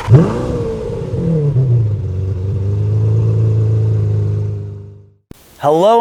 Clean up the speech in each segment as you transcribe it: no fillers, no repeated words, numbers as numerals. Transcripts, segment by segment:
Hello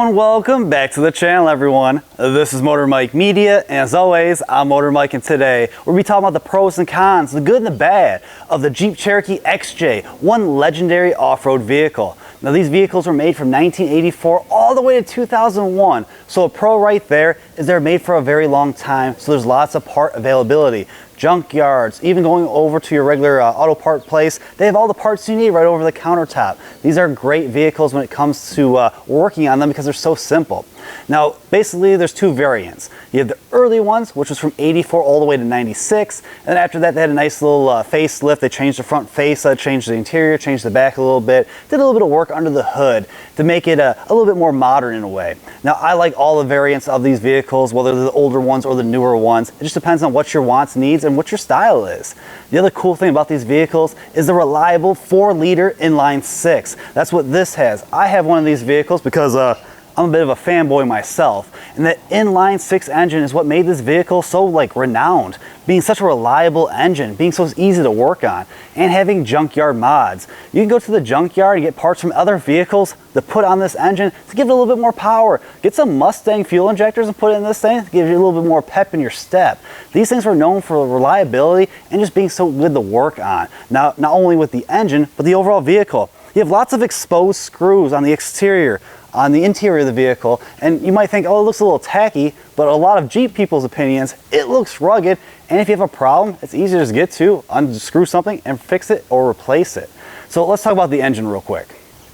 and welcome back to the channel, everyone. This is Motor Mike Media, and as always, I'm Motor Mike, and today we'll be talking about the pros and cons, the good and the bad of the Jeep Cherokee XJ, one legendary off-road vehicle. Now, these vehicles were made from 1984 all the way to 2001, so a pro right there is they're made for a very long time, so there's lots of part availability. Junkyards, even going over to your regular auto part place, they have all the parts you need right over the countertop. These are great vehicles when it comes to working on them because they're so simple. Now, basically, there's two variants. You have the early ones, which was from 84 all the way to 96, and then after that, they had a nice little facelift. They changed the front face, changed the interior, changed the back a little bit, did a little bit of work under the hood to make it a little bit more modern in a way. Now, I like all the variants of these vehicles, whether they're the older ones or the newer ones. It just depends on what your wants, needs, and what your style is. The other cool thing about these vehicles is the reliable 4-liter inline 6. That's what this has. I have one of these vehicles because I'm a bit of a fanboy myself, and that inline 6 engine is what made this vehicle so renowned, being such a reliable engine, being so easy to work on, and having junkyard mods. You can go to the junkyard and get parts from other vehicles to put on this engine to give it a little bit more power. Get some Mustang fuel injectors and put it in this thing to give you a little bit more pep in your step. These things were known for reliability and just being so good to work on. Now, not only with the engine, but the overall vehicle. You have lots of exposed screws on the exterior, on the interior of the vehicle, and you might think, oh, it looks a little tacky, but a lot of Jeep people's opinions, it looks rugged, and if you have a problem, it's easy to just get to, unscrew something and fix it or replace it. So let's talk about the engine real quick.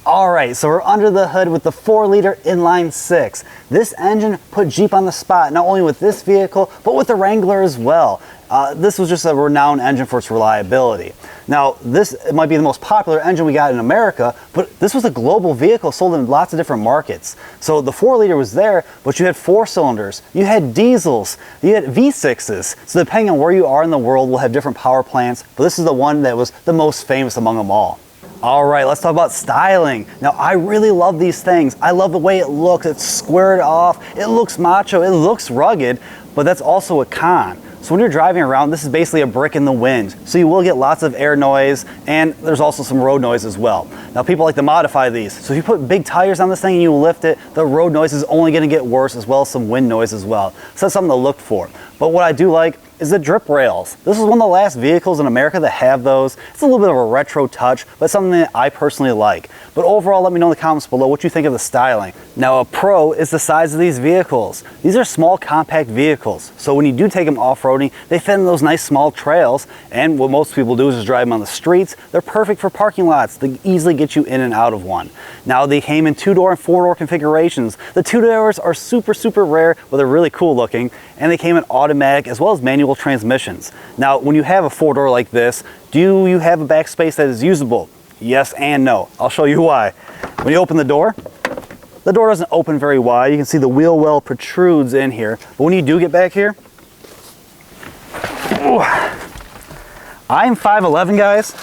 All right, so we're under the hood with the 4-liter inline 6. This engine put Jeep on the spot, not only with this vehicle, but with the Wrangler as well. This was just a renowned engine for its reliability. Now, this might be the most popular engine we got in America, but this was a global vehicle sold in lots of different markets. So the 4-liter was there, but you had 4 cylinders, you had diesels, you had V6s. So depending on where you are in the world, we'll have different power plants, but this is the one that was the most famous among them all. All right, let's talk about styling. Now, I really love these things. I love the way it looks. It's squared off. It looks macho. It looks rugged, but that's also a con. So when you're driving around, this is basically a brick in the wind. So you will get lots of air noise, and there's also some road noise as well. Now, people like to modify these. So if you put big tires on this thing and you lift it, the road noise is only gonna get worse, as well as some wind noise as well. So that's something to look for. But what I do like is the drip rails. This is one of the last vehicles in America that have those. It's a little bit of a retro touch, but something that I personally like. But overall, let me know in the comments below what you think of the styling. Now, a pro is the size of these vehicles. These are small, compact vehicles. So when you do take them off-roading, they fit in those nice small trails. And what most people do is just drive them on the streets. They're perfect for parking lots. They easily get you in and out of one. Now, they came in 2-door and 4-door configurations. The 2-doors are super, super rare, but they're really cool looking. And they came in automatic as well as manual transmissions. Now, when you have a 4-door like this, do you have a backspace that is usable? Yes and no. I'll show you why. When you open the door doesn't open very wide. You can see the wheel well protrudes in here. But when you do get back here, I'm 5'11", guys.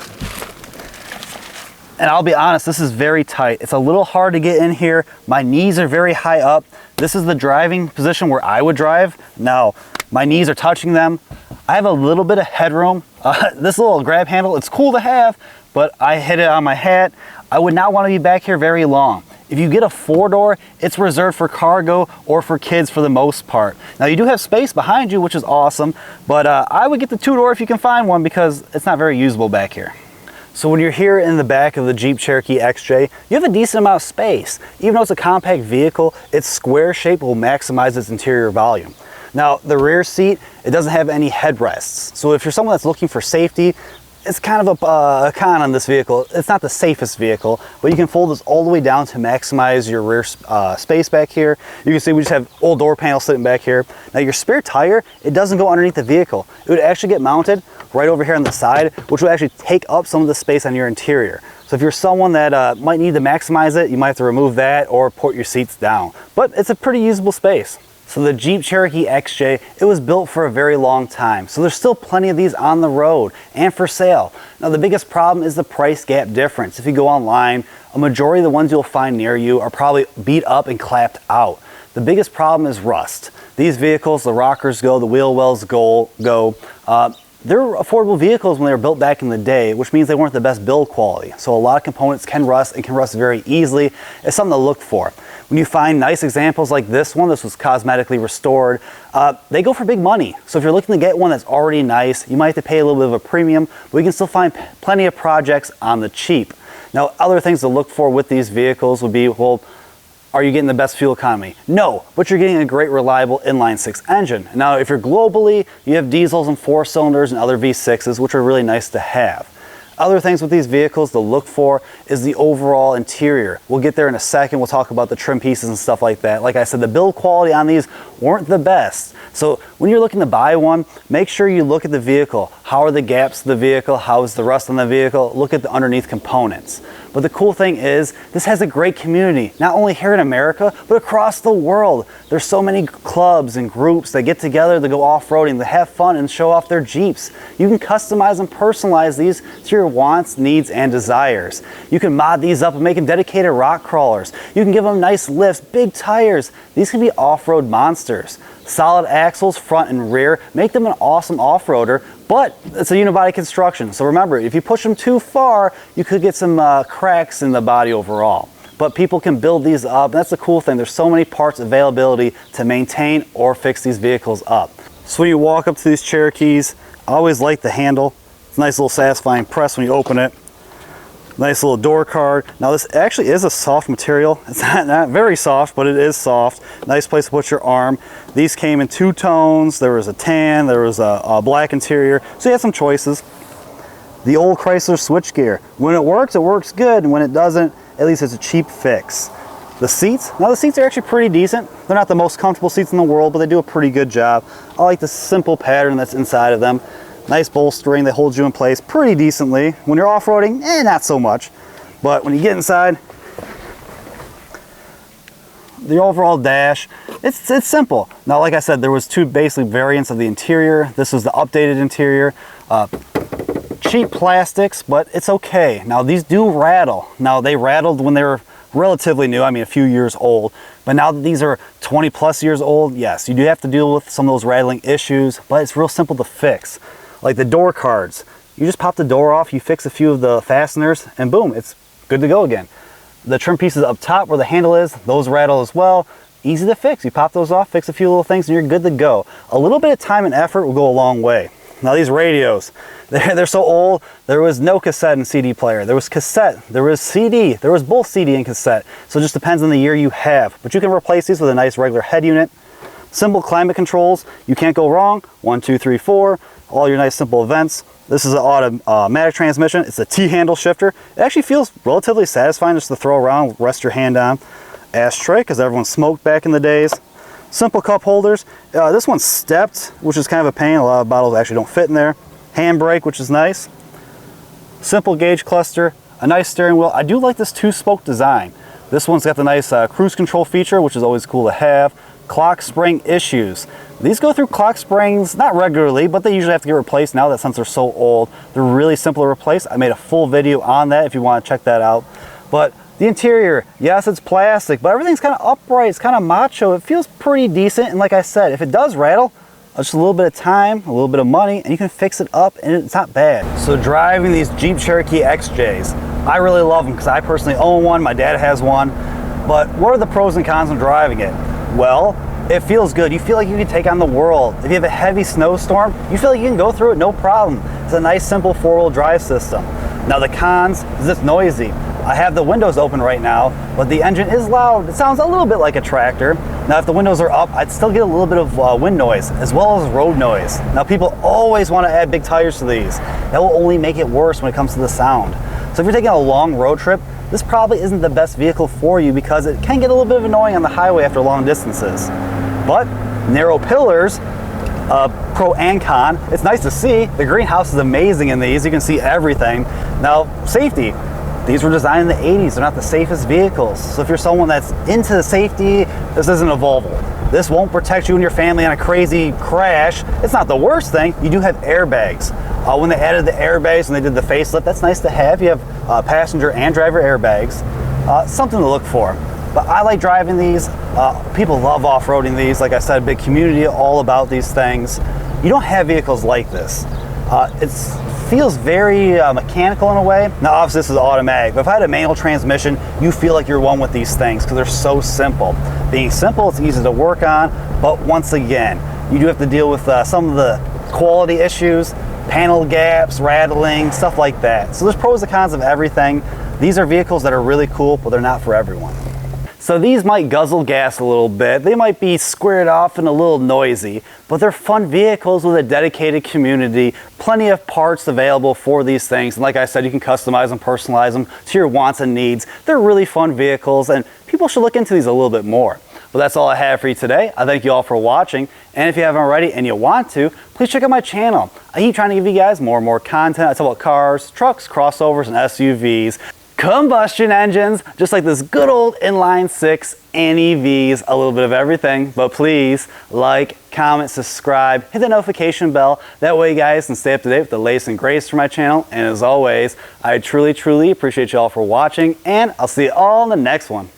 And I'll be honest, this is very tight. It's a little hard to get in here. My knees are very high up. This is the driving position where I would drive. Now, my knees are touching them. I have a little bit of headroom. This little grab handle, it's cool to have, but I hit it on my hat. I would not want to be back here very long. If you get a 4-door, it's reserved for cargo or for kids for the most part. Now, you do have space behind you, which is awesome, but I would get the 2-door if you can find one because it's not very usable back here. So when you're here in the back of the Jeep Cherokee XJ, you have a decent amount of space. Even though it's a compact vehicle, its square shape will maximize its interior volume. Now, the rear seat, it doesn't have any headrests. So if you're someone that's looking for safety, it's kind of a con on this vehicle. It's not the safest vehicle, but you can fold this all the way down to maximize your rear space back here. You can see we just have old door panels sitting back here. Now, your spare tire, it doesn't go underneath the vehicle. It would actually get mounted right over here on the side, which would actually take up some of the space on your interior. So if you're someone that might need to maximize it, you might have to remove that or put your seats down. But it's a pretty usable space. So the Jeep Cherokee XJ, it was built for a very long time. So there's still plenty of these on the road and for sale. Now, the biggest problem is the price gap difference. If you go online, a majority of the ones you'll find near you are probably beat up and clapped out. The biggest problem is rust. These vehicles, the rockers go, the wheel wells go. they're affordable vehicles when they were built back in the day, which means they weren't the best build quality. So a lot of components can rust and can rust very easily. It's something to look for. When you find nice examples like this one, this was cosmetically restored, they go for big money. So if you're looking to get one that's already nice, you might have to pay a little bit of a premium, but you can still find plenty of projects on the cheap. Now, other things to look for with these vehicles would be, well, are you getting the best fuel economy? No, but you're getting a great reliable inline-six engine. Now, if you're globally, you have diesels and 4 cylinders and other V6s, which are really nice to have. Other things with these vehicles to look for is the overall interior. We'll get there in a second. We'll talk about the trim pieces and stuff like that. Like I said, the build quality on these weren't the best. So when you're looking to buy one, make sure you look at the vehicle. How are the gaps of the vehicle? How is the rust on the vehicle? Look at the underneath components. But the cool thing is, this has a great community, not only here in America, but across the world. There's so many clubs and groups that get together to go off-roading, to have fun and show off their Jeeps. You can customize and personalize these to your wants, needs, and desires. You can mod these up and make them dedicated rock crawlers. You can give them nice lifts, big tires. These can be off-road monsters. Solid axles, front and rear, make them an awesome off-roader, but it's a unibody construction. So remember, if you push them too far, you could get some cracks in the body overall. But people can build these up, and that's the cool thing. There's so many parts availability to maintain or fix these vehicles up. So when you walk up to these Cherokees, I always like the handle. It's a nice little satisfying press when you open it. Nice little door card. Now this actually is a soft material. It's not very soft, but it is soft. Nice place to put your arm. These came in 2 tones. There was a tan, there was a black interior. So you have some choices. The old Chrysler switchgear. When it works good. And when it doesn't, at least it's a cheap fix. The seats. Now the seats are actually pretty decent. They're not the most comfortable seats in the world, but they do a pretty good job. I like the simple pattern that's inside of them. Nice bolstering that holds you in place pretty decently. When you're off-roading, not so much. But when you get inside, the overall dash, it's simple. Now, like I said, there was 2 basic variants of the interior. This was the updated interior. Cheap plastics, but it's okay. Now, these do rattle. Now, they rattled when they were relatively new, I mean a few years old. But now that these are 20 plus years old, yes, you do have to deal with some of those rattling issues, but it's real simple to fix. Like the door cards, you just pop the door off, you fix a few of the fasteners, and boom, it's good to go again. The trim pieces up top where the handle is, those rattle as well. Easy to fix. You pop those off, fix a few little things, and you're good to go. A little bit of time and effort will go a long way. Now these radios, they're so old, there was no cassette and CD player. There was cassette, there was CD, there was both CD and cassette. So it just depends on the year you have. But you can replace these with a nice regular head unit. Simple climate controls, you can't go wrong. 1, 2, 3, 4. All your nice simple events. This is an automatic transmission. It's a T-handle shifter. It actually feels relatively satisfying just to throw around, rest your hand on. Ashtray, because everyone smoked back in the days. Simple cup holders. This one's stepped, which is kind of a pain. A lot of bottles actually don't fit in there. Handbrake, which is nice. Simple gauge cluster. A nice steering wheel. I do like this 2-spoke design. This one's got the nice cruise control feature, which is always cool to have. Clock spring issues. These go through clock springs, not regularly, but they usually have to get replaced now that since they're so old. They're really simple to replace. I made a full video on that if you want to check that out. But the interior, yes, it's plastic, but everything's kind of upright. It's kind of macho. It feels pretty decent. And like I said, if it does rattle, just a little bit of time, a little bit of money, and you can fix it up, and it's not bad. So driving these Jeep Cherokee XJs, I really love them because I personally own one. My dad has one. But what are the pros and cons of driving it? Well, it feels good. You feel like you can take on the world. If you have a heavy snowstorm, you feel like you can go through it no problem. It's a nice simple 4-wheel drive system. Now the cons is it's noisy. I have the windows open right now, but the engine is loud. It sounds a little bit like a tractor. Now if the windows are up, I'd still get a little bit of wind noise as well as road noise. Now people always want to add big tires to these. That will only make it worse when it comes to the sound. So if you're taking a long road trip, this probably isn't the best vehicle for you because it can get a little bit of annoying on the highway after long distances. But narrow pillars, pro and con, it's nice to see. The greenhouse is amazing in these. You can see everything. Now, safety. These were designed in the 80s. They're not the safest vehicles. So if you're someone that's into the safety, this isn't a Volvo. This won't protect you and your family on a crazy crash. It's not the worst thing. You do have airbags. When they added the airbags and they did the facelift, that's nice to have. You have passenger and driver airbags. Something to look for. But I like driving these. People love off-roading these. Like I said, a big community all about these things. You don't have vehicles like this. It feels very mechanical in a way. Now obviously this is automatic, but if I had a manual transmission, you feel like you're one with these things because they're so simple. Being simple, it's easy to work on, but once again, you do have to deal with some of the quality issues, panel gaps, rattling, stuff like that. So there's pros and cons of everything. These are vehicles that are really cool, but they're not for everyone. So these might guzzle gas a little bit, they might be squared off and a little noisy, but they're fun vehicles with a dedicated community, plenty of parts available for these things, and like I said, you can customize them, personalize them to your wants and needs. They're really fun vehicles, and people should look into these a little bit more. Well, that's all I have for you today. I thank you all for watching, and if you haven't already and you want to, please check out my channel. I keep trying to give you guys more and more content. I talk about cars, trucks, crossovers, and SUVs. Combustion engines, just like this good old inline six, and EVs, a little bit of everything. But please like, comment, subscribe, hit the notification bell. That way you guys can stay up to date with the latest and greatest from my channel. And as always, I truly appreciate you all for watching, and I'll see you all in the next one.